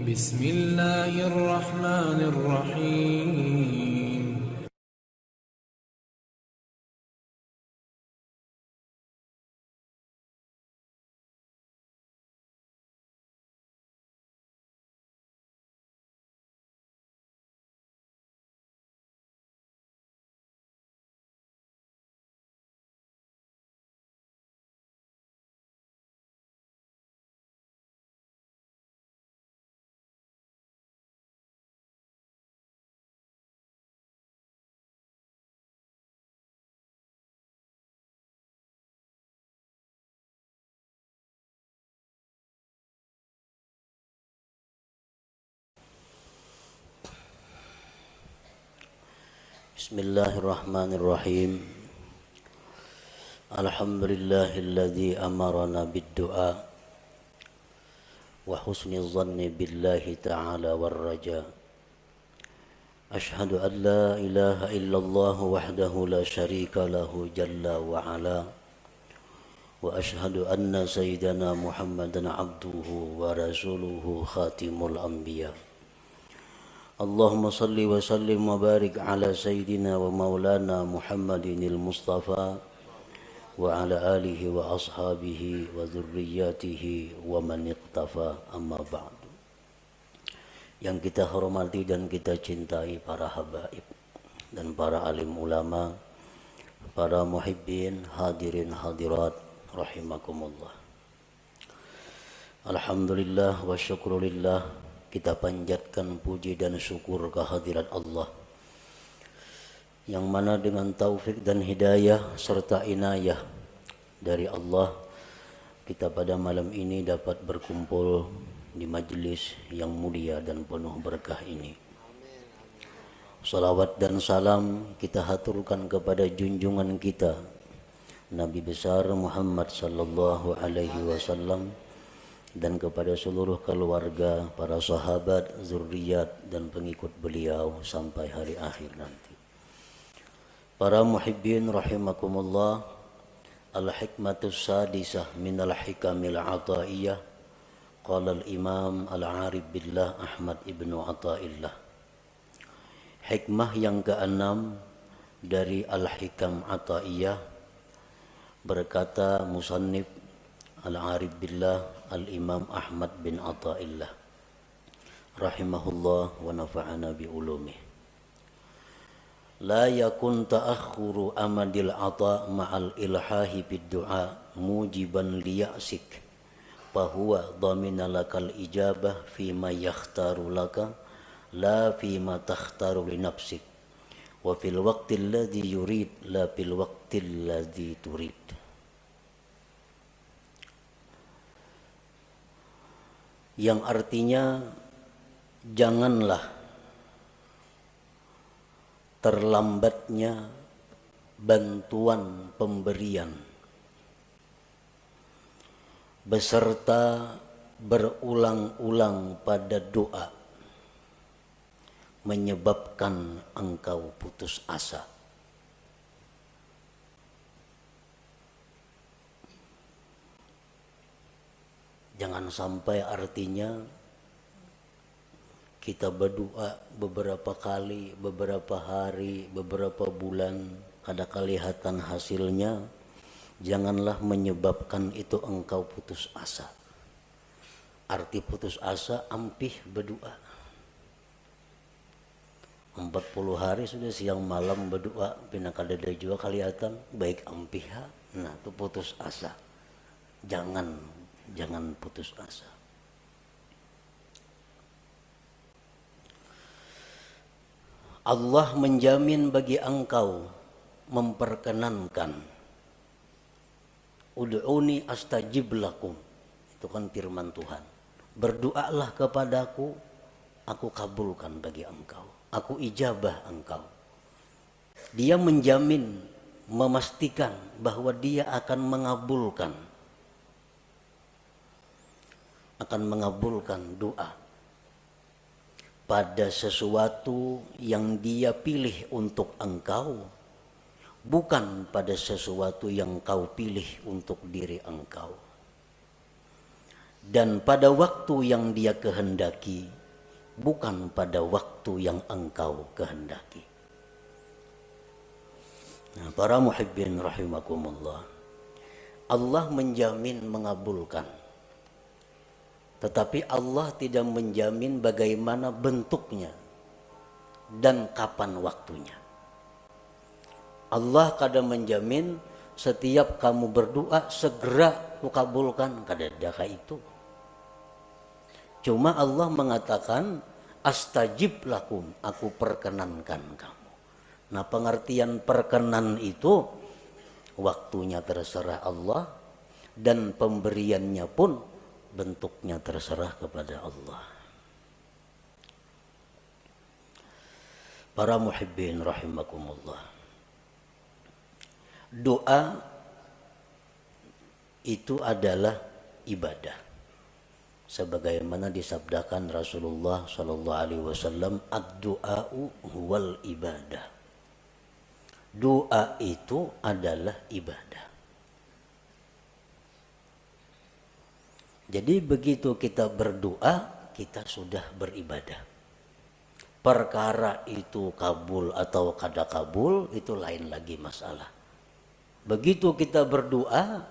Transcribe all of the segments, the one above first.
بسم الله الرحمن الرحيم Bismillahirrahmanirrahim. Alhamdulillahilladzi amarana bid-du'a wa husni dhanni billahi ta'ala war-raja. Ashhadu an la ilaha illallah wahdahu la syarika lahu jalla wa ala. Wa ashhadu anna sayyidana Muhammadan abduhu wa rasuluhu khatimul anbiya. Allahumma salli wa sallim wa barik ala sayyidina wa maulana Muhammadinil Mustafa wa ala alihi wa ashabihi wa dhurriyyatihi wa man iqtafa, amma ba'du. Yang kita hormati dan kita cintai para habaib dan para alim ulama, para muhibbin, hadirin hadirat rahimakumullah. Alhamdulillah wa syukrulillah, kita panjatkan puji dan syukur kehadirat Allah yang mana dengan taufik dan hidayah serta inayah dari Allah, kita pada malam ini dapat berkumpul di majlis yang mulia dan penuh berkah ini. Salawat dan salam kita haturkan kepada junjungan kita Nabi besar Muhammad sallallahu alaihi wasallam dan kepada seluruh keluarga, para sahabat, zuriat dan pengikut beliau sampai hari akhir nanti. Para muhibbin rahimakumullah, al-hikmatus sadisah minal hikamil ataiyah, qala al-imam al-arif billah Ahmad ibnu Athaillah. Hikmah yang keenam dari al-hikam ataiyah, berkata musannif al-arif billah al-imam Ahmad bin Athaillah rahimahullah wa nafa'ana bi ulumih. La yakun ta'akhuru amadil ata ma'al ilhahi bid du'a mujiban liya'sik fahuwa dhamina lakal ijabah fima yakhtaru laka la fima takhtaru li nafsik wa fil waqtil ladzi yurid la fil waqtil ladzi turid. Yang artinya janganlah terlambatnya bantuan pemberian beserta berulang-ulang pada doa menyebabkan engkau putus asa. Jangan sampai artinya kita berdoa beberapa kali, beberapa hari, beberapa bulan, kada kelihatan hasilnya. Janganlah menyebabkan itu engkau putus asa. Arti putus asa, ampih berdoa. 40 hari sudah siang malam berdoa, pina kada ada juga kelihatan, baik ampih. Nah, itu putus asa. Jangan putus asa. Allah menjamin bagi engkau, memperkenankan. Ud'uni astajib lakum. Itu kan firman Tuhan. Berdoalah kepadaku, aku kabulkan bagi engkau. Aku ijabah engkau. Dia menjamin, memastikan bahwa dia akan mengabulkan doa pada sesuatu yang dia pilih untuk engkau, bukan pada sesuatu yang kau pilih untuk diri engkau. dan pada waktu yang dia kehendaki, bukan pada waktu yang engkau kehendaki. Nah, para muhibbin rahimakumullah, Allah menjamin mengabulkan, tetapi Allah tidak menjamin bagaimana bentuknya dan kapan waktunya. Allah kadang menjamin setiap kamu berdoa segera kukabulkan, kadang-kadang itu. Cuma Allah mengatakan astajib lakum, aku perkenankan kamu. Nah, pengertian perkenan itu waktunya terserah Allah dan pemberiannya pun bentuknya terserah kepada Allah. Para muhibbin rahimakumullah, doa itu adalah ibadah. Sebagaimana disabdakan Rasulullah sallallahu alaihi wasallam, ad-du'a'u huwal ibadah. Doa itu adalah ibadah. Jadi begitu kita berdoa, kita sudah beribadah. Perkara itu kabul atau kada kabul, itu lain lagi masalah. Begitu kita berdoa,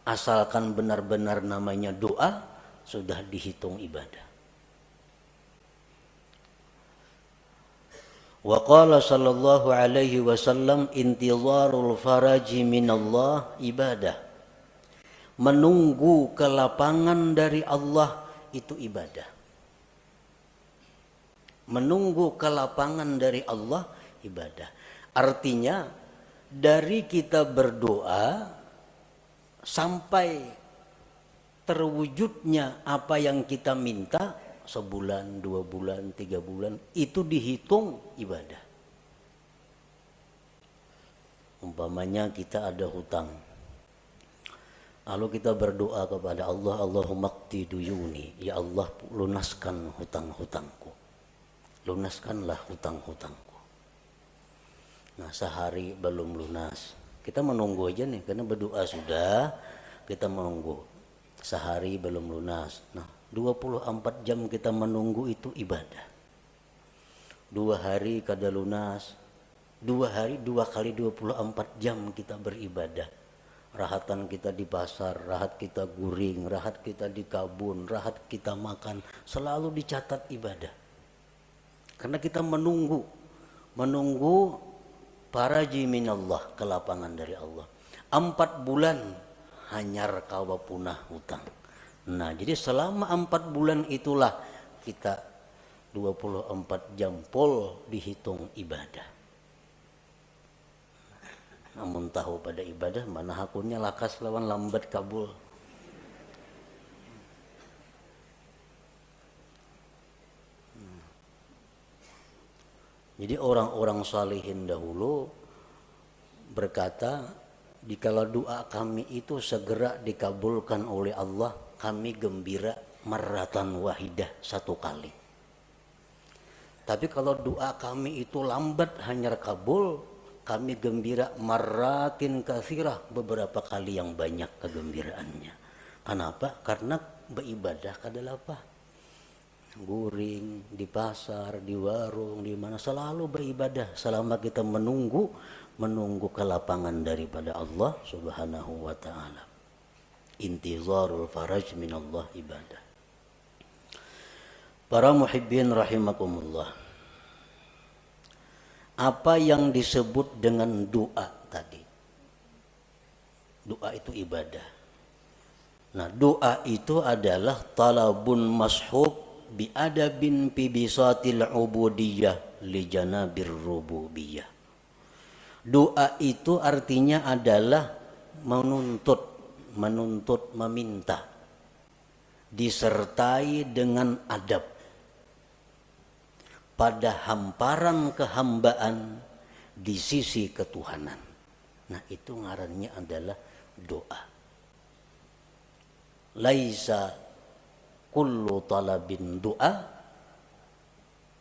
asalkan benar-benar namanya doa, sudah dihitung ibadah. Wa qala sallallahu alaihi wasallam, intizarul faraji minallah ibadah. Menunggu kelapangan dari Allah itu ibadah. Menunggu kelapangan dari Allah ibadah. Artinya dari kita berdoa sampai terwujudnya apa yang kita minta, sebulan, 2 bulan, 3 bulan, itu dihitung ibadah. Umpamanya kita ada hutang, lalu kita berdoa kepada Allah, Allahumma qdi duyuni, ya Allah lunaskan hutang-hutangku, lunaskanlah hutang-hutangku. Nah, sehari belum lunas, kita menunggu aja nih, karena berdoa sudah, kita menunggu. Sehari belum lunas, nah 24 jam kita menunggu itu ibadah. 2 hari kada lunas, 2 hari 2 kali 24 jam kita beribadah. Rahatan kita di pasar, rahat kita guring, rahat kita di kabun, rahat kita makan, selalu dicatat ibadah. Karena kita menunggu faraji minallah, kelapangan dari Allah. 4 bulan hanyar kawa punah hutang. Nah, jadi selama 4 bulan itulah kita 24 jam pol dihitung ibadah. Namun tahu pada ibadah mana hakunnya lakas lawan lambat kabul. Jadi orang-orang salihin dahulu berkata, dikala doa kami itu segera dikabulkan oleh Allah, kami gembira marratan wahidah, 1 kali. Tapi kalau doa kami itu lambat hanyar kabul, kami gembira marratin katsirah, beberapa kali yang banyak kegembiraannya. Kenapa? Karena beribadah adalah apa? Guring di pasar, di warung, di mana selalu beribadah selama kita menunggu kelapangan daripada Allah Subhanahu wa ta'ala. Intizarul faraj minallah ibadah. Para muhibbin rahimakumullah, apa yang disebut dengan doa tadi? Doa itu ibadah. Nah, doa itu adalah talabun mashub biadabin fi bisatil ubudiyah li janabir rububiyah. Doa itu artinya adalah menuntut, meminta, disertai dengan adab pada hamparan kehambaan di sisi ketuhanan. Nah, itu ngarannya adalah doa. Laisa kullu talabin doa,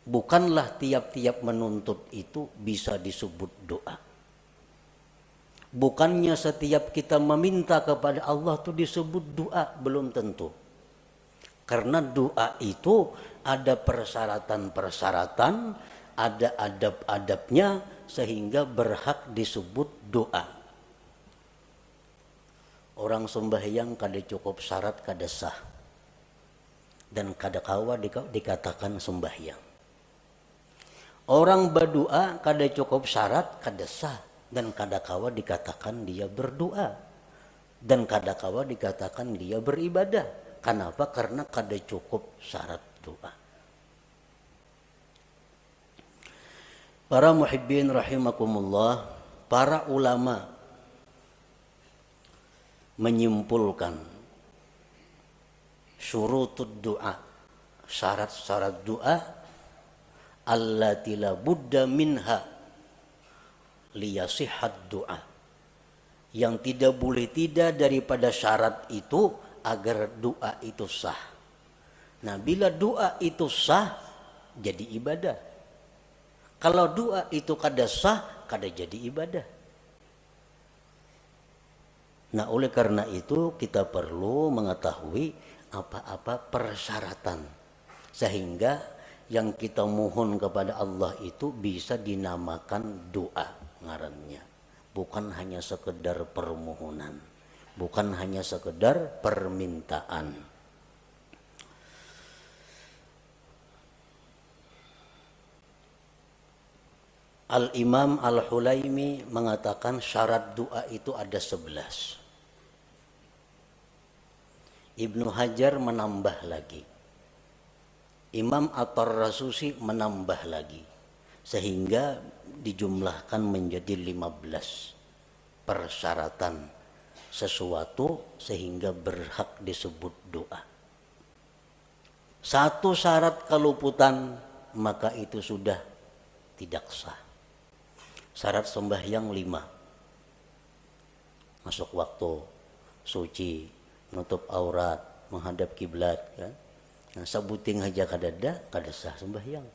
bukanlah tiap-tiap menuntut itu bisa disebut doa. Bukannya setiap kita meminta kepada Allah itu disebut doa, belum tentu. Karena doa itu ada persyaratan-persyaratan, ada adab-adabnya sehingga berhak disebut doa. Orang sembahyang kada cukup syarat kada sah. Dan kada kawa dikatakan sembahyang. Orang berdoa kada cukup syarat kada sah dan kada kawa dikatakan dia berdoa. Dan kada kawa dikatakan dia beribadah. Kenapa? Karena kada cukup syarat doa. Para muhibbin rahimakumullah, para ulama menyimpulkan syurutud doa, syarat-syarat doa allati la budda minha liyasihhat doa, yang tidak boleh tidak daripada syarat itu agar doa itu sah. Nah, bila doa itu sah jadi ibadah. Kalau doa itu kada sah kada jadi ibadah. Nah, oleh karena itu kita perlu mengetahui apa-apa persyaratan sehingga yang kita mohon kepada Allah itu bisa dinamakan doa ngarannya, bukan hanya sekedar permohonan, bukan hanya sekedar permintaan. Al-Imam Al-Hulaimi mengatakan syarat doa itu ada 11. Ibnu Hajar menambah lagi. Imam At-Tarrasusi menambah lagi. Sehingga dijumlahkan menjadi 15 persyaratan sesuatu sehingga berhak disebut doa. Satu syarat keluputan maka itu sudah tidak sah. Syarat sembahyang 5. Masuk waktu, suci, nutup aurat, menghadap kiblat, kan? Nah, sabuting aja kadada sah sembahyang.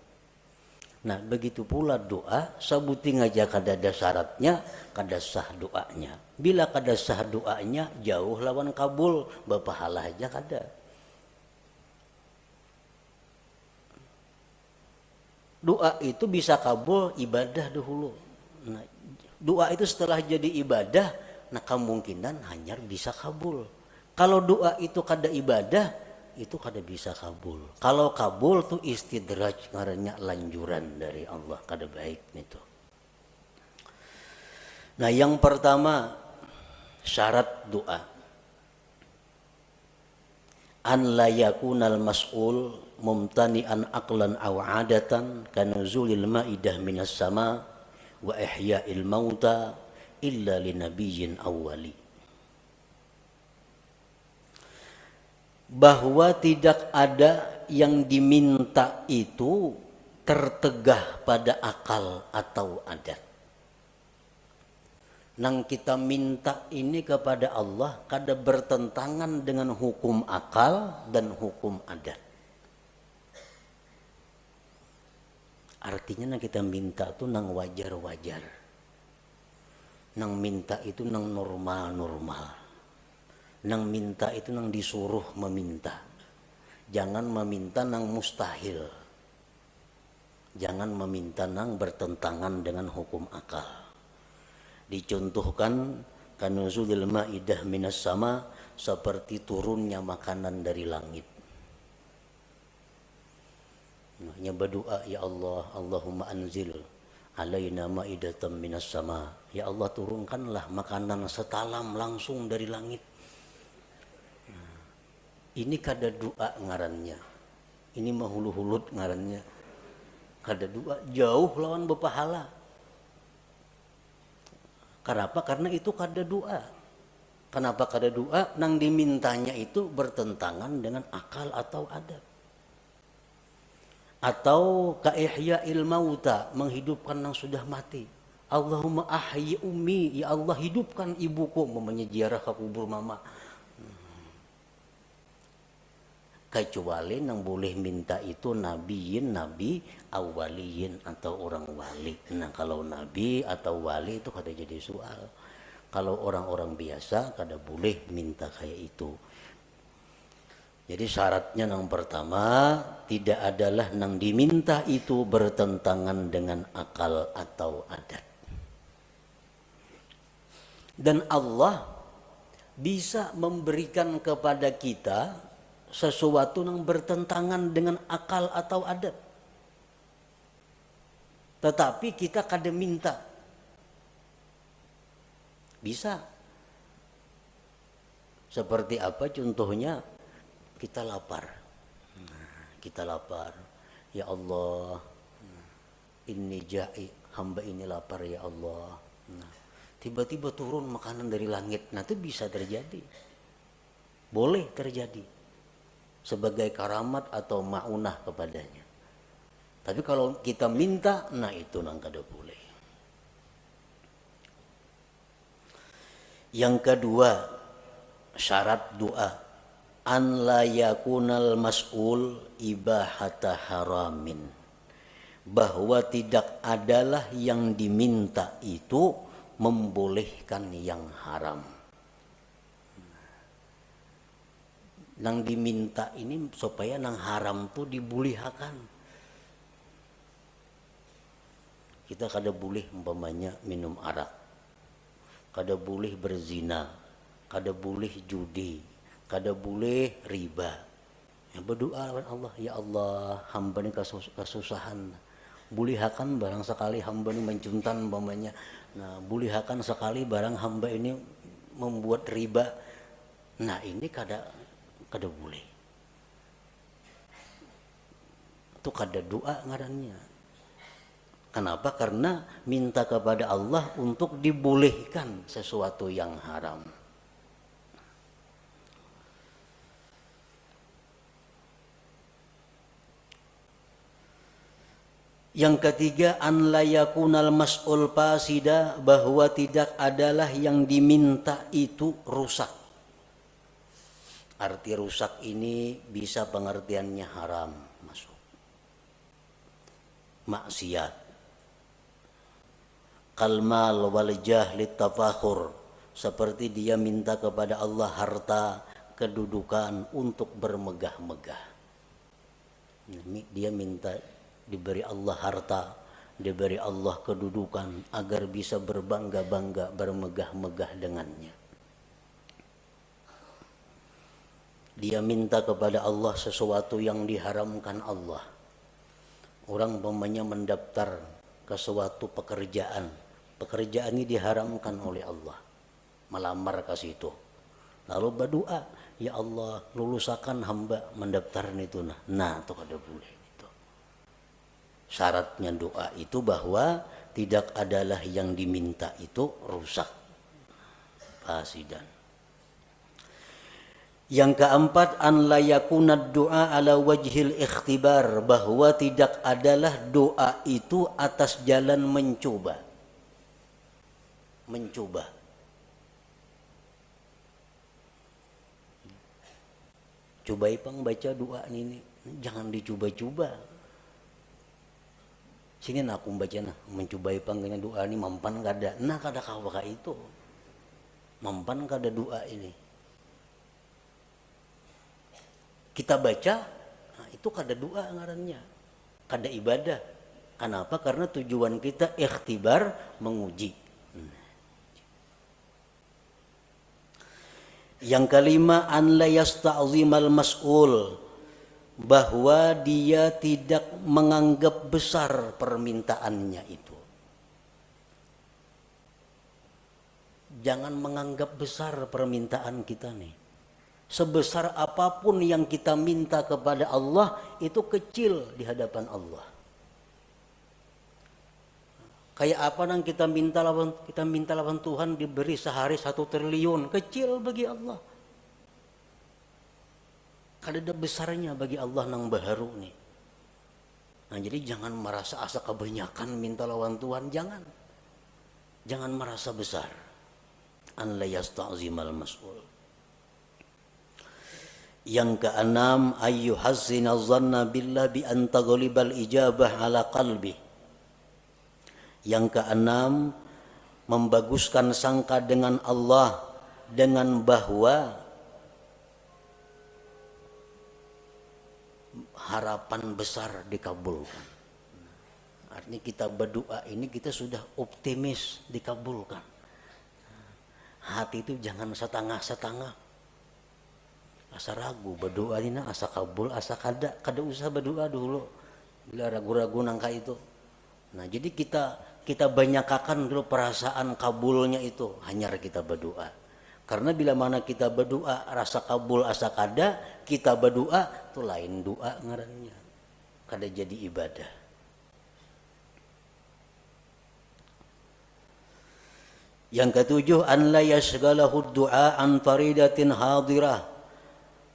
Nah, begitu pula doa, sabuting aja kadada syaratnya, kada sah doanya. Bila kada sah doanya, jauh lawan kabul, bapahala aja kada. Doa itu bisa kabul ibadah dahulu. Nah, doa itu setelah jadi ibadah, nah kemungkinan hanya bisa kabul. Kalau doa itu kada ibadah, itu kada bisa kabul. Kalau kabul tuh istidraj, ngarannya lanjuran dari Allah, kada baik itu. Nah, yang pertama syarat doa, an la yakunal mas'ul mumtani'an aqlan aw 'adatan kanuzulil ma'idah minas sama wa ihya'il mauta illa linabiyyin awwali. Bahwa tidak ada yang diminta itu tertegah pada akal atau adat. Nang kita minta ini kepada Allah kada bertentangan dengan hukum akal dan hukum adat. Artinya nang kita minta itu nang wajar-wajar. Nang minta itu nang normal-normal. Nang minta itu nang disuruh meminta. Jangan meminta nang mustahil. Jangan meminta nang bertentangan dengan hukum akal. Dicontohkan kanuzulil ma'idah minas sama, seperti turunnya makanan dari langit. Hanya berdoa, ya Allah, Allahumma anzil alaina ma'idatan minas sama. Ya Allah, turunkanlah makanan setalam langsung dari langit. Nah, ini kada doa ngarannya. Ini mahulu-hulut ngarannya. Kada doa, jauh lawan bepahala. Kenapa? Karena itu kada doa. Kenapa kada doa? Nang dimintanya itu bertentangan dengan akal atau adat. Atau kaihya'il mauta, menghidupkan yang sudah mati. Allahumma ahyi ummi, ya Allah hidupkan ibuku, memangnya ziarah ke kubur mama. Kecuali yang boleh minta itu nabiyin, nabi, awaliyin atau orang wali. Nah, kalau nabi atau wali itu kada jadi soal. Kalau orang-orang biasa kada boleh minta kayak itu. Jadi syaratnya yang pertama, tidak adalah yang diminta itu bertentangan dengan akal atau adat. Dan Allah bisa memberikan kepada kita sesuatu yang bertentangan dengan akal atau adat. Tetapi kita kada minta. Bisa. Seperti apa contohnya? Kita lapar. Kita lapar. Ya Allah, inni ja'i, hamba ini lapar ya Allah. Tiba-tiba turun makanan dari langit. Nah, itu bisa terjadi. Boleh terjadi. Sebagai karamat atau ma'unah kepadanya. Tapi kalau kita minta, nah itu nang kada boleh. Yang kedua, syarat doa. An la yakunal mas'ul ibahata haramin. Bahwa tidak adalah yang diminta itu membolehkan yang haram. Yang diminta ini supaya yang haram itu dibolehkan. Kita kada boleh umpamanya minum arak, kada boleh berzina, kada boleh judi, kada boleh riba. Ya, berdoa kepada Allah, ya Allah, hamba ini kesusahan. Bolehkan barang sekali hamba ini mencuntan umpamanya. Nah, bolehkan sekali barang hamba ini membuat riba. Nah, ini kada boleh. Itu kada doa ngarannya. Kenapa? Karena minta kepada Allah untuk dibolehkan sesuatu yang haram. Yang ketiga, an la yakunal mas'ul fasida, bahwa tidak adalah yang diminta itu rusak. Arti rusak ini bisa pengertiannya haram, masuk maksiat. Kalmal wal jahli tafakhur, seperti dia minta kepada Allah harta, kedudukan untuk bermegah-megah. Dia minta diberi Allah harta, diberi Allah kedudukan agar bisa berbangga-bangga, bermegah-megah dengannya. Dia minta kepada Allah sesuatu yang diharamkan Allah. Orang umpamanya mendaftar ke suatu pekerjaan ini diharamkan oleh Allah, melamar ke situ, lalu berdoa, ya Allah, lulusakan hamba mendaftar itu. Nah itu kada boleh. Itu syaratnya doa itu bahwa tidak adalah yang diminta itu rusak, fasidan. Yang keempat, an la yakunad doa ala wajhil ikhtibar, bahwa tidak adalah doa itu atas jalan mencoba. Coba ipang baca doa ini, jangan dicoba-coba. Sini aku baca mencoba ipang kena doa ini mampan kada. Nah kada kawa itu. Mampan kada doa ini. Kita baca, nah itu kada doa ngarannya, kada ibadah. Kenapa? Karena tujuan kita ikhtibar, menguji. Yang kelima, an la yasta'zimal mas'ul, bahwa dia tidak menganggap besar permintaannya itu. Jangan menganggap besar permintaan kita nih. Sebesar apapun yang kita minta kepada Allah, itu kecil di hadapan Allah. Kayak apa yang kita minta lawan Tuhan diberi sehari 1 triliun, kecil bagi Allah. Kada ada besarnya bagi Allah nang baharu nih. Nah jadi jangan merasa asa kebanyakan minta lawan Tuhan, jangan merasa besar. An la yasta'zimal mas'ul. Yang keenam, ayyuhazzina dhanna billah bi an taghlibal ijabah ala qalbi. Yang keenam, membaguskan sangka dengan Allah dengan bahwa harapan besar dikabulkan. Artinya kita berdoa ini kita sudah optimis dikabulkan. Hati itu jangan setengah-setengah. Asa ragu berdoa ini asa kabul asa kada usah berdoa dulu. Bila ragu-ragu nangka itu. Nah, jadi kita banyakakan dulu perasaan kabulnya itu hanya kita berdoa. Karena bila mana kita berdoa rasa kabul asa kada, kita berdoa itu lain doa ngarannya. Kada jadi ibadah. Yang ketujuh, an la yashghalahu du'a an faridatin hadirah,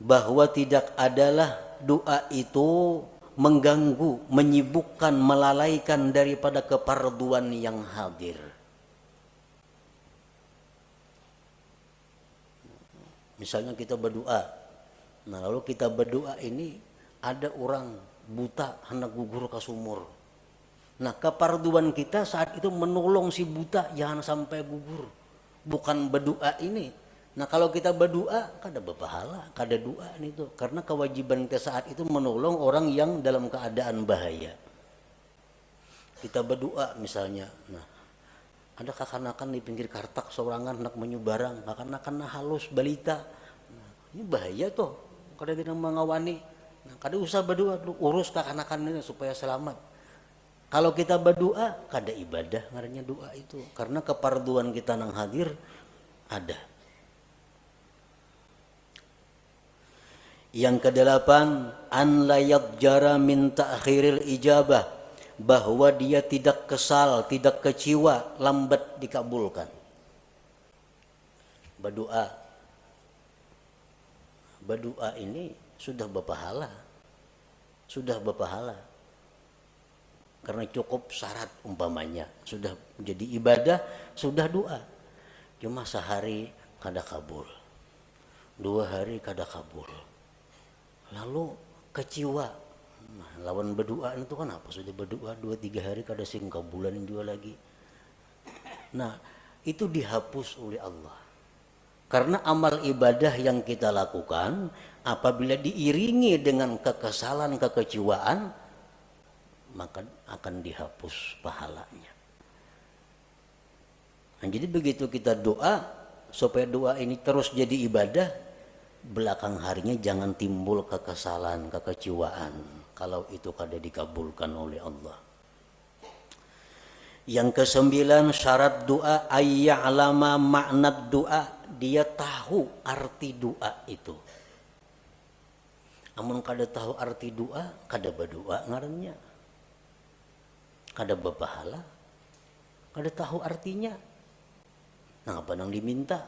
bahwa tidak adalah doa itu mengganggu, menyibukkan, melalaikan daripada keparduan yang hadir. Misalnya kita berdoa, nah lalu kita berdoa ini ada orang buta hendak gugur ke sumur. Nah, keparduan kita saat itu menolong si buta jangan sampai gugur. Bukan berdoa ini. Nah, kalau kita berdoa kada berpahala, kada doa itu. Karena kewajiban kita saat itu menolong orang yang dalam keadaan bahaya. Kita berdoa misalnya, nah ada kakanakan di pinggir kartak seorangan hendak menyubarang, kakanakan halus balita. Nah, ini bahaya tuh. Kada tidak mengawani. Nah, kada usah berdoa dulu, urus kakanakan ini supaya selamat. Kalau kita berdoa, kada ibadah ngarannya doa itu. Karena keparduan kita nang hadir ada. Yang kedelapan, an la yadjara min ta'khiril ijabah, bahwa dia tidak kesal, tidak kecewa lambat dikabulkan. Berdoa ini sudah berpahala. Sudah berpahala. Karena cukup syarat umpamanya, sudah menjadi ibadah, sudah doa. Cuma sehari kada kabul, 2 hari kada kabul, lalu kecewa. Nah, lawan berdoa itu kan apa? Sudah berdoa 2-3 hari kada sing kabulan juga lagi. Nah, itu dihapus oleh Allah. Karena amal ibadah yang kita lakukan apabila diiringi dengan kekesalan, kekecewaan, maka akan dihapus pahalanya. Nah, jadi begitu kita doa supaya doa ini terus jadi ibadah, belakang harinya jangan timbul kekesalan, kekecewaan kalau itu kada dikabulkan oleh Allah. Yang ke-9, syarat doa ayya'lama makna doa, dia tahu arti doa itu. Amun kada tahu arti doa, kada berdoa ngarannya. Kada berpahala, kada tahu artinya. Nah, apa nang diminta?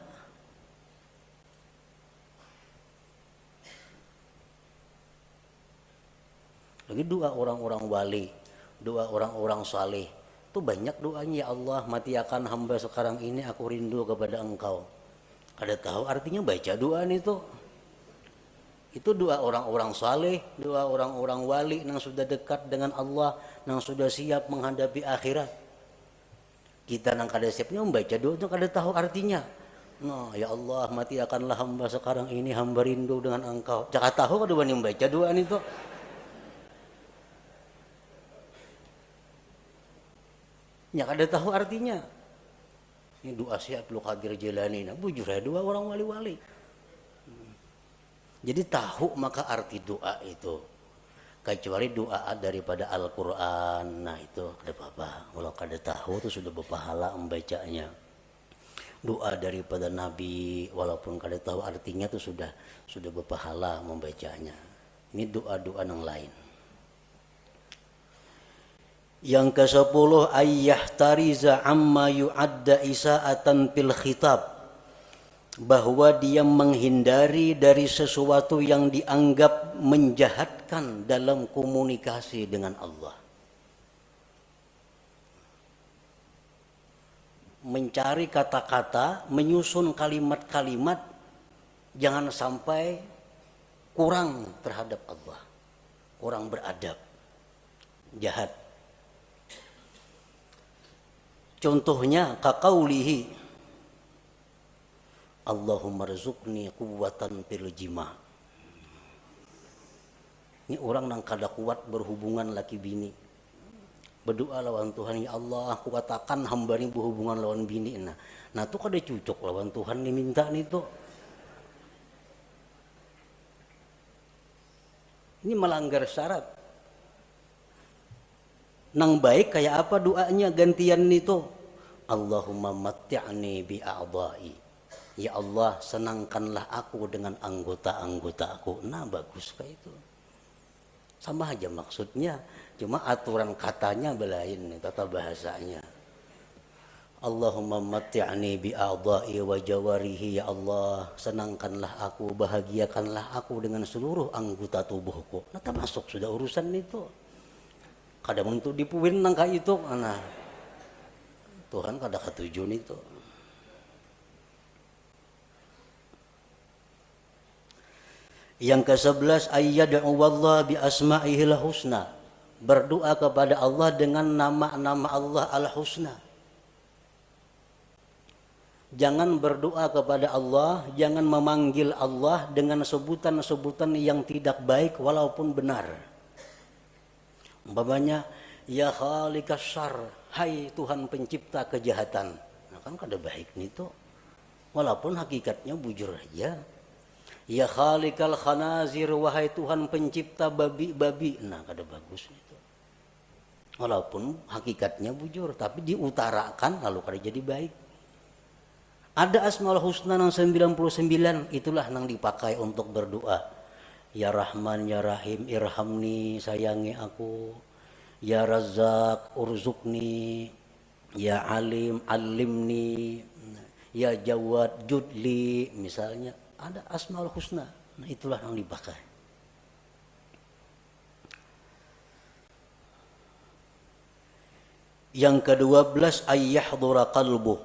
Lagi doa orang-orang wali, doa orang-orang saleh, itu banyak doanya. Ya Allah, mati akan hamba sekarang ini, aku rindu kepada Engkau. Kada tahu artinya baca doa itu. Itu doa orang-orang saleh, doa orang-orang wali yang sudah dekat dengan Allah, yang sudah siap menghadapi akhirat. Kita yang kada siapnya membaca doa itu kada tahu artinya. Nah, ya Allah, mati akanlah hamba sekarang ini, hamba rindu dengan Engkau. Jangan tahu kada wani membaca doa itu. Ya kada tahu artinya. Ini doa siap lu Qadir Jilani. Nah, bujur ya doa orang wali-wali. Jadi tahu maka arti doa itu. Kecuali doa daripada Al-Quran, nah itu kada apa-apa. Kalau kada tahu itu sudah berpahala membacanya. Doa daripada Nabi, walaupun kada tahu artinya itu sudah berpahala membacanya. Ini doa-doa yang lain. Yang ke-10, ayyahtariza amma yu'adda isa'atan fil khitab, bahwa dia menghindari dari sesuatu yang dianggap menjahatkan dalam komunikasi dengan Allah. Mencari kata-kata, menyusun kalimat-kalimat, jangan sampai kurang terhadap Allah, kurang beradab, jahat. Contohnya kaqaulihi Allahumma rzuqni quwwatan fil jima'. Ini orang nang kada kuat berhubungan laki bini. Berdoa lawan Tuhan, ya Allah kuatakan hamba ini berhubungan lawan bini. Nah tuh kada cucuk lawan Tuhan diminta nih tuh. Ini melanggar syarat. Nang baik kayak apa doanya gantian itu? Allahumma matti'ni bi a'dha'i. Ya Allah, senangkanlah aku dengan anggota-anggota aku. Nah, bagus kayak itu. Sama aja maksudnya, cuma aturan katanya belain, tata bahasanya. Allahumma matti'ni bi a'dha'i wa jawarihi. Ya Allah, senangkanlah aku, bahagiakanlah aku dengan seluruh anggota tubuhku. Nah, termasuk sudah urusan itu. Kadang untuk dipuin nang kayak itu, nah Tuhan kada ketujuan itu. Yang ke-11 ayyad'u wallah bi asma'ihil husna. Berdoa kepada Allah dengan nama-nama Allah al-husna. Jangan berdoa kepada Allah, jangan memanggil Allah dengan sebutan-sebutan yang tidak baik walaupun benar. Umpamanya ya khaliqas syarr, hai Tuhan pencipta kejahatan. Nah kan kada baik nih tuh. Walaupun hakikatnya bujur aja. Ya khaliqal khanazir, wahai Tuhan pencipta babi-babi. Nah kada bagus itu. Walaupun hakikatnya bujur, tapi diutarakan lalu kada jadi baik. Ada asmaul husna yang 99, itulah yang dipakai untuk berdoa. Ya Rahman, Ya Rahim, irhamni, sayangi aku. Ya Razzaq, urzukni. Ya Alim, alimni. Ya Jawad, judli, misalnya. Ada asmaul husna. Nah itulah yang dipakai. Yang ke-12 ayyahdura qalbuh,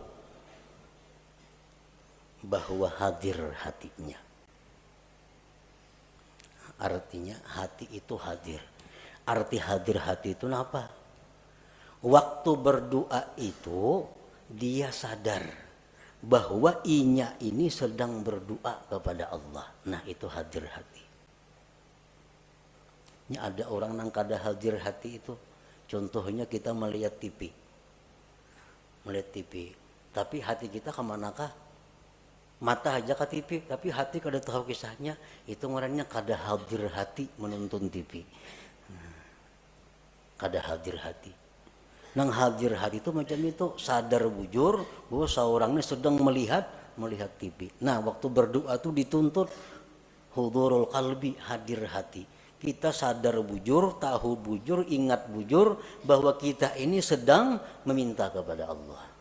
bahwa hadir hatinya. Artinya hati itu hadir. Arti hadir hati itu apa? Waktu berdoa itu dia sadar bahwa inya ini sedang berdoa kepada Allah. Nah itu hadir hati. Ini ada orang yang kada hadir hati itu. Contohnya kita melihat TV. Melihat TV. Tapi hati kita kemanakah? Mata aja ke TV, tapi hati kada tahu kisahnya. Itu ngarannya kada hadir hati menonton TV. Kada hadir hati. Nang hadir hati itu macam itu, sadar bujur bahwa seorang ini sedang melihat TV. Nah, waktu berdoa itu dituntut hudurul qalbi, hadir hati. Kita sadar bujur, tahu bujur, ingat bujur bahwa kita ini sedang meminta kepada Allah.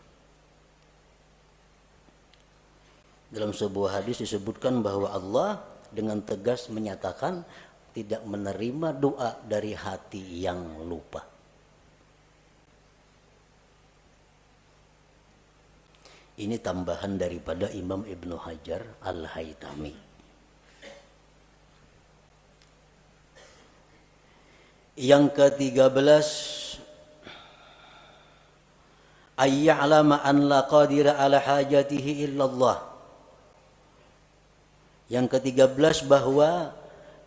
Dalam sebuah hadis disebutkan bahwa Allah dengan tegas menyatakan tidak menerima doa dari hati yang lupa. Ini tambahan daripada Imam Ibnu Hajar Al-Haytami. Yang ke-13 ayya'lama an la qadira ala hajatihi illallah. Yang ke-13 bahwa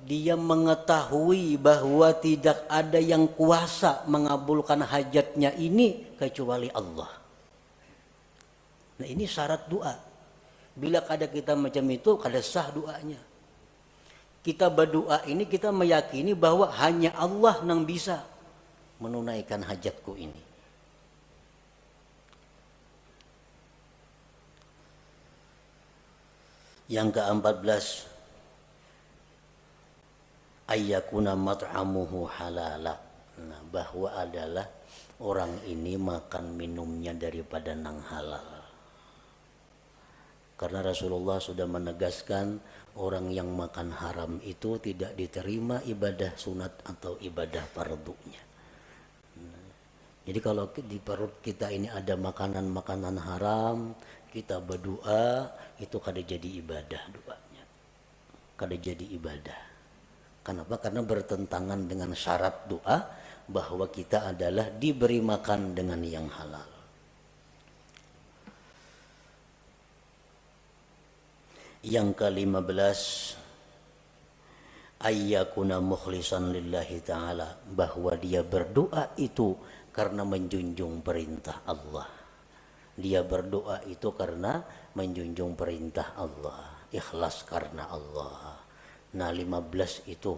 dia mengetahui bahwa tidak ada yang kuasa mengabulkan hajatnya ini kecuali Allah. Nah ini syarat doa. Bila kada kita macam itu, kada sah doanya. Kita berdoa ini kita meyakini bahwa hanya Allah yang bisa menunaikan hajatku ini. Yang ke-14 ayyakuna mat'amuhu halala. Nah, bahwa adalah orang ini makan minumnya daripada nang halal. Karena Rasulullah sudah menegaskan orang yang makan haram itu tidak diterima ibadah sunat atau ibadah fardunya. Jadi kalau di perut kita ini ada makanan-makanan haram, kita berdoa, itu kada jadi ibadah doanya. Kada jadi ibadah. Kenapa? Karena bertentangan dengan syarat doa bahwa kita adalah diberi makan dengan yang halal. Yang ke-15, ayyakuna mukhlisan lillahi ta'ala, bahwa dia berdoa itu karena menjunjung perintah Allah. Dia berdoa itu karena menjunjung perintah Allah, ikhlas karena Allah. Nah, 15 itu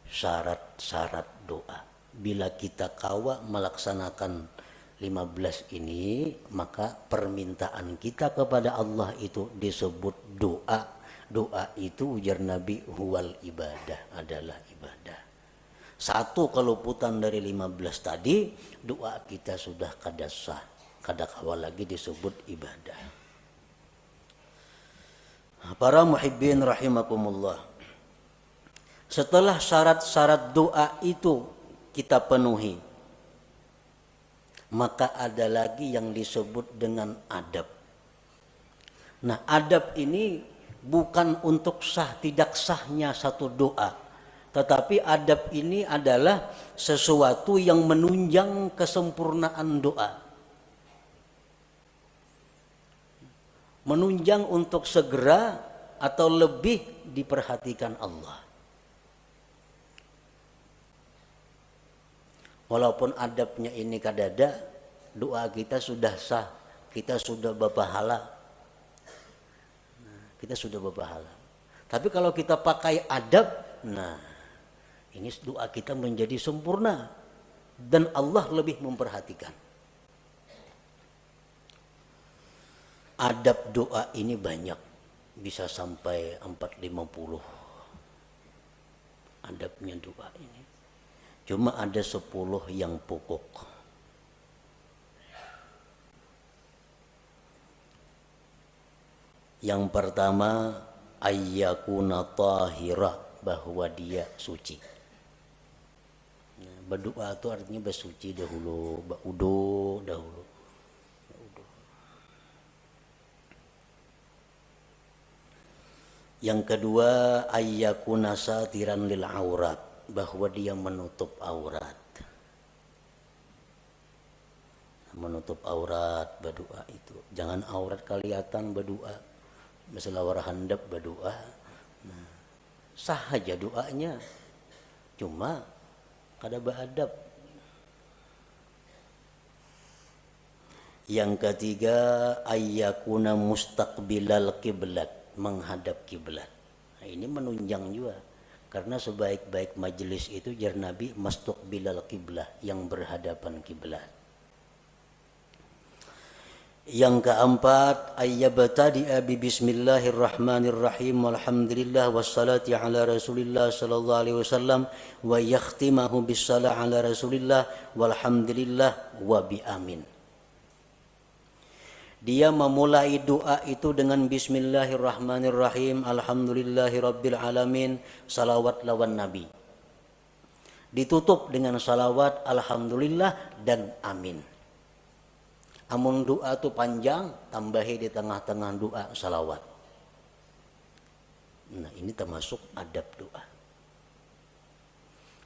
syarat-syarat doa. Bila kita kawa melaksanakan 15 ini, maka permintaan kita kepada Allah itu disebut doa. Doa itu ujar Nabi huwal ibadah, adalah ibadah. Satu keluputan dari 15 tadi, doa kita sudah kada sah, kada kawa lagi disebut ibadah. Para muhibbin rahimakumullah, setelah syarat-syarat doa itu kita penuhi, maka ada lagi yang disebut dengan adab. Nah, adab ini bukan untuk sah tidak sahnya satu doa, tetapi adab ini adalah sesuatu yang menunjang kesempurnaan doa, menunjang untuk segera atau lebih diperhatikan Allah. Walaupun adabnya ini kadada, doa kita sudah sah, kita sudah berpahala. Kita sudah berpahala. Tapi kalau kita pakai adab, nah ini doa kita menjadi sempurna dan Allah lebih memperhatikan. Adab doa ini banyak, bisa sampai 450 adabnya doa ini. Cuma ada 10 yang pokok. Yang pertama, ayyakuna tahira, bahwa dia suci. Nah, berdoa itu artinya bersuci dahulu, berudu dahulu. Yang kedua, ayyakuna satiran lil aurat, bahwa dia menutup aurat. Menutup aurat berdoa itu. Jangan aurat kelihatan berdoa. Masalah warhandap berdoa. Nah, sah aja doanya. Cuma kada beradab. Yang ketiga, ayyakuna mustaqbilal kiblat, menghadap kiblat. Nah, ini menunjang juga. Karena sebaik-baik majelis itu jar Nabi mustaqbilal kiblah, yang berhadapan kiblat. Yang keempat, ayyabtadi'a bi bismillahirrahmanirrahim walhamdulillah wassalati ala rasulillah sallallahu alaihi wasallam wa yakhtimahu bissalah ala rasulillah walhamdulillah wa bi amin. Dia memulai doa itu dengan bismillahirrahmanirrahim, alhamdulillahi rabbil alamin, salawat lawan nabi. Ditutup dengan salawat, alhamdulillah dan amin. Amun doa itu panjang, tambahi di tengah-tengah doa salawat. Nah, ini termasuk adab doa.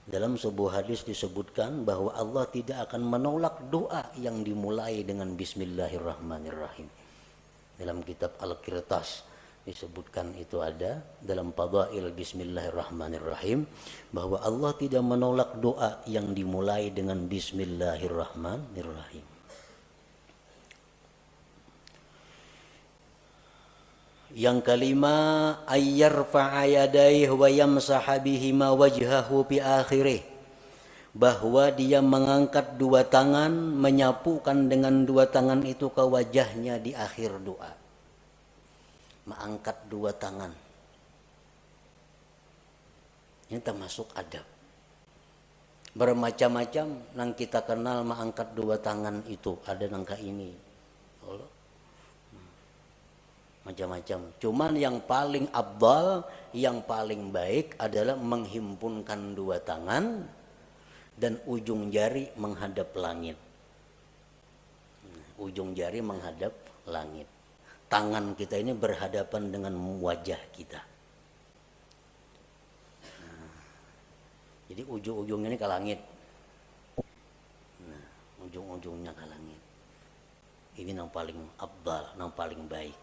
Dalam sebuah hadis disebutkan bahwa Allah tidak akan menolak doa yang dimulai dengan bismillahirrahmanirrahim. Dalam kitab Al-Qirtas disebutkan itu ada dalam Fadail bismillahirrahmanirrahim bahwa Allah tidak menolak doa yang dimulai dengan bismillahirrahmanirrahim. Yang kelima, ayyarfa'a yadayhi wa yamsaha bihima wajhahu fi akhirih, bahwa dia mengangkat dua tangan, menyapukan dengan dua tangan itu ke wajahnya di akhir doa. Mengangkat dua tangan. Ini termasuk adab. Bermacam-macam yang kita kenal mengangkat dua tangan itu, ada nangka ini. Macam-macam. Cuman yang paling afdal, yang paling baik adalah menghimpunkan dua tangan dan ujung jari menghadap langit. Ujung jari menghadap langit. Tangan kita ini berhadapan dengan wajah kita. Jadi ujung-ujungnya ini ke langit. Nah, ujung-ujungnya ke langit. Ini yang paling afdal, yang paling baik.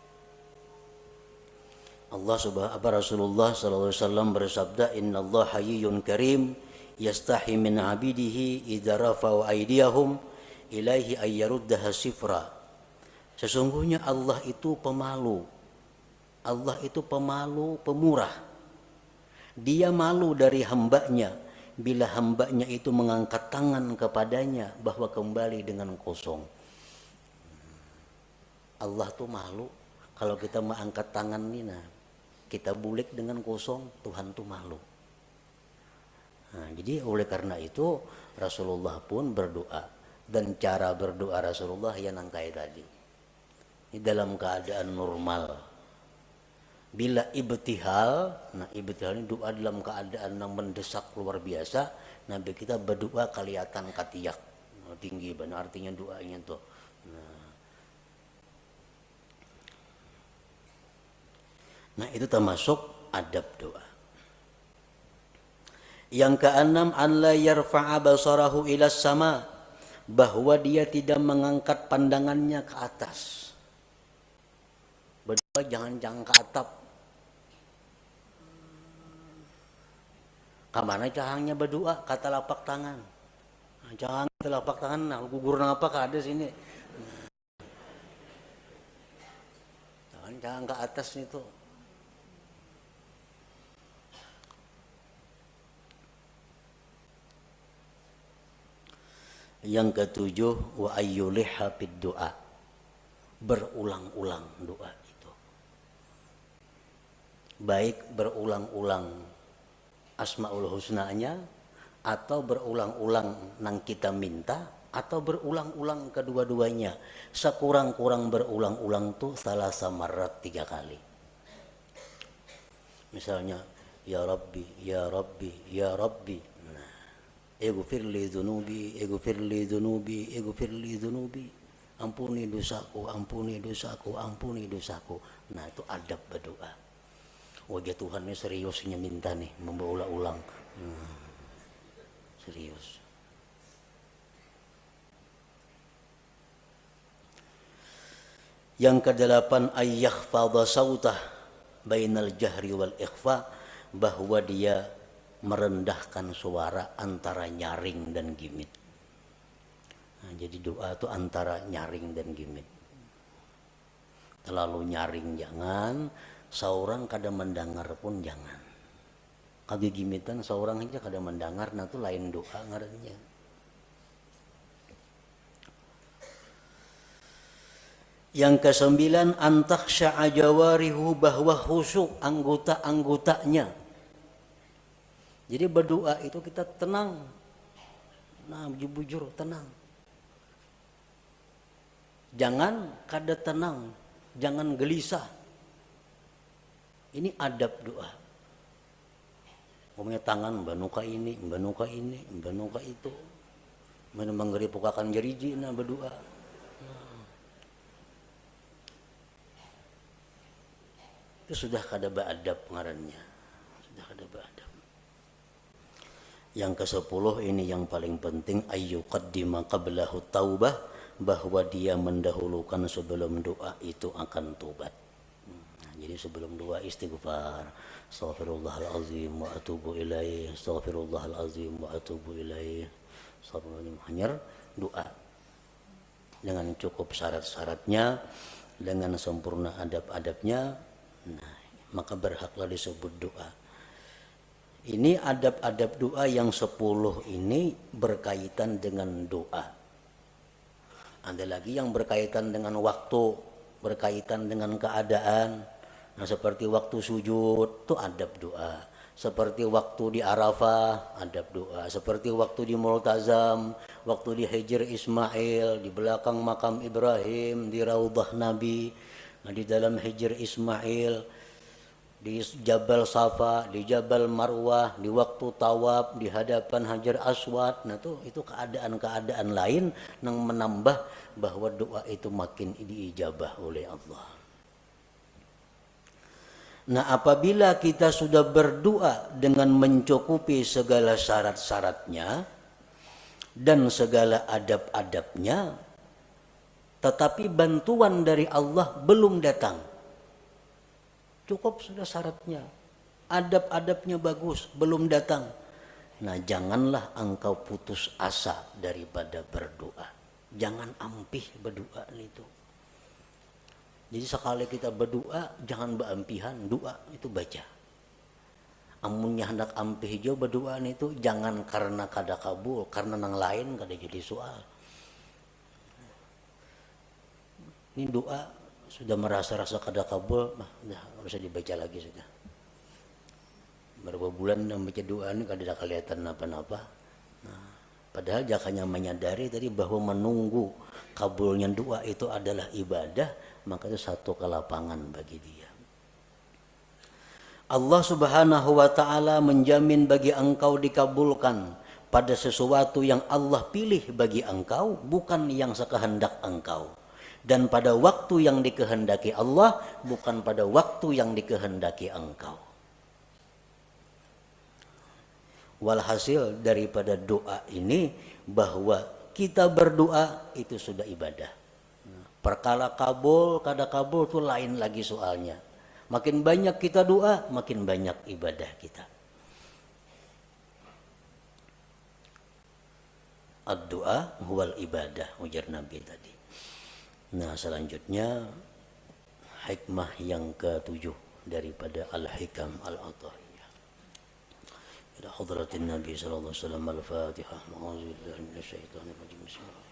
Rasulullah sallallahu alaihi wasallam bersabda, "Innallaha hayyun karim yastahi min 'abidihi idza rafa'u aydiyahum ilaihi ay yaruddaha sifra." Sesungguhnya Allah itu pemalu. Allah itu pemalu, pemurah. Dia malu dari hambanya bila hambanya itu mengangkat tangan kepadanya bahwa kembali dengan kosong. Allah tuh malu kalau kita mengangkat tangan nih, nah, kita bulik dengan kosong, Tuhan tuh malu. Nah, jadi oleh karena itu Rasulullah pun berdoa, dan cara berdoa Rasulullah yang kayak tadi. Ini dalam keadaan normal. Bila ibtihal, nah ibtihal ini doa dalam keadaan yang mendesak luar biasa, Nabi kita berdoa kelihatan katiyak, tinggi benar artinya doanya tuh. Nah itu termasuk adab doa. Yang keenam, an la yarfa'a basarahu ila sama, bahwa dia tidak mengangkat pandangannya ke atas. Berdoa jangan ke atap. Kamana cahangnya berdoa, kata lapak tangan. Nah, jangan telapak tangan, nah gugur apa ada sini. Jangan ke atas itu. Yang ketujuh, wa ayyuliha fid doa, berulang-ulang doa itu. Baik berulang-ulang asmaul husnanya, atau berulang-ulang nang kita minta, atau berulang-ulang kedua-duanya. Sekurang-kurang berulang-ulang tuh salah samarat 3 kali. Misalnya, ya Rabbi, ya Rabbi, ya Rabbi. Ighfir li dzunubi, ighfir li dzunubi, ighfir li dzunubi. Ampuni dosaku, ampuni dosaku, ampuni dosaku. Nah, itu adab berdoa. Wajah Tuhan ini seriusnya minta nih, memberulang-ulang. Serius. Yang kedelapan, ayyakhfadha sautah bainal jahri wal ikhfa, bahwa dia merendahkan suara antara nyaring dan gimit. Nah, jadi doa itu antara nyaring dan gimit. Terlalu nyaring jangan, seorang kadang mendengar pun jangan. Kagak gimitan seorang aja kadang mendengar, nah itu lain doa ngarannya. Yang ke-9, antakhsha'a jawarihu, bahwa khusyuk anggota-anggotanya. Jadi berdoa itu kita tenang. Nah, bujur tenang. Jangan kada tenang, jangan gelisah. Ini adab doa. Punya tangan banuka ini, banuka ini, banuka itu. Mana menggeripukakan jeriji nah berdoa. Itu sudah kada beadab ngarannya. Sudah kada beadab. Yang ke-10 ini yang paling penting, ayyuqaddima qablahu taubah, bahwa dia mendahulukan sebelum doa itu akan tobat. Nah, jadi sebelum doa istighfar, astaghfirullahalazim wa atubu ilaih, astaghfirullahalazim wa atubu ilaih, hanya doa dengan cukup syarat-syaratnya, dengan sempurna adab-adabnya, nah, maka berhaklah disebut doa. Ini adab-adab doa yang 10 ini berkaitan dengan doa. Ada lagi yang berkaitan dengan waktu, berkaitan dengan keadaan. Nah, seperti waktu sujud itu adab doa. Seperti waktu di Arafah adab doa. Seperti waktu di Multazam, waktu di Hijr Ismail, di belakang makam Ibrahim, di Raudhah Nabi, nah, di dalam Hijr Ismail, di Jabal Safa, di Jabal Marwah, di waktu tawaf, di hadapan Hajar Aswad. Nah itu keadaan-keadaan lain yang menambah bahwa doa itu makin diijabah oleh Allah. Nah, apabila kita sudah berdoa dengan mencukupi segala syarat-syaratnya dan segala adab-adabnya, tetapi bantuan dari Allah belum datang, Cukup sudah syaratnya. Adab-adabnya bagus, belum datang. Nah, janganlah engkau putus asa daripada berdoa. Jangan ampih berdoa itu. Jadi sekali kita berdoa, jangan beampihan, doa itu baca. Amunnya hendak ampih jo berdoa itu jangan karena kada kabul, karena nang lain kada jadi soal. Ini doa sudah merasa-rasa kada kabul, dah harus dibaca lagi sudah. Berapa bulan membaca doa ini kada kelihatan apa-apa. Nah, padahal jakanya menyadari tadi bahwa menunggu kabulnya doa itu adalah ibadah, maka itu satu kelapangan bagi dia. Allah Subhanahu wa ta'ala menjamin bagi engkau dikabulkan pada sesuatu yang Allah pilih bagi engkau, bukan yang sekehendak engkau. Dan pada waktu yang dikehendaki Allah, bukan pada waktu yang dikehendaki engkau. Walhasil daripada doa ini, bahwa kita berdoa itu sudah ibadah. Perkara kabul, kada kabul itu lain lagi soalnya. Makin banyak kita doa, makin banyak ibadah kita. Ad-doa huwal ibadah, ujar Nabi tadi. Nah, selanjutnya hikmah yang ke-7 daripada Al-Hikam Al-Athahiyah. Ila hadratin Nabi sallallahu alaihi wasallam Al-Fatihah. A'udzubillahi minasyaitonir rajim. Bismillahirrahmanirrahim.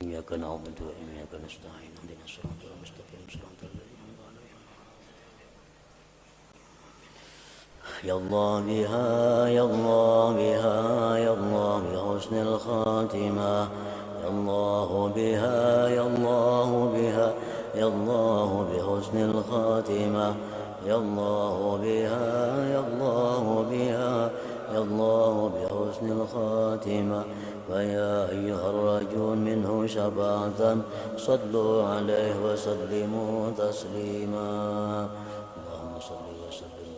Iyyaka na'budu wa iyyaka nasta'in. Ihdinas siratal mustaqim. Shiratal ladzina Ya Allah biha, Ya Allah biha, Ya Allah bi husnil khatimah. Ya Allah biha, Ya Allah biha, Ya Allah bi husnil khatimah. Ya Allah biha, Ya Allah biha, Ya Allah bi husnil khatimah. ويا أيها الرجل منه شفاعة صلوا عليه وسلموا تسليما اللهم صل وسلم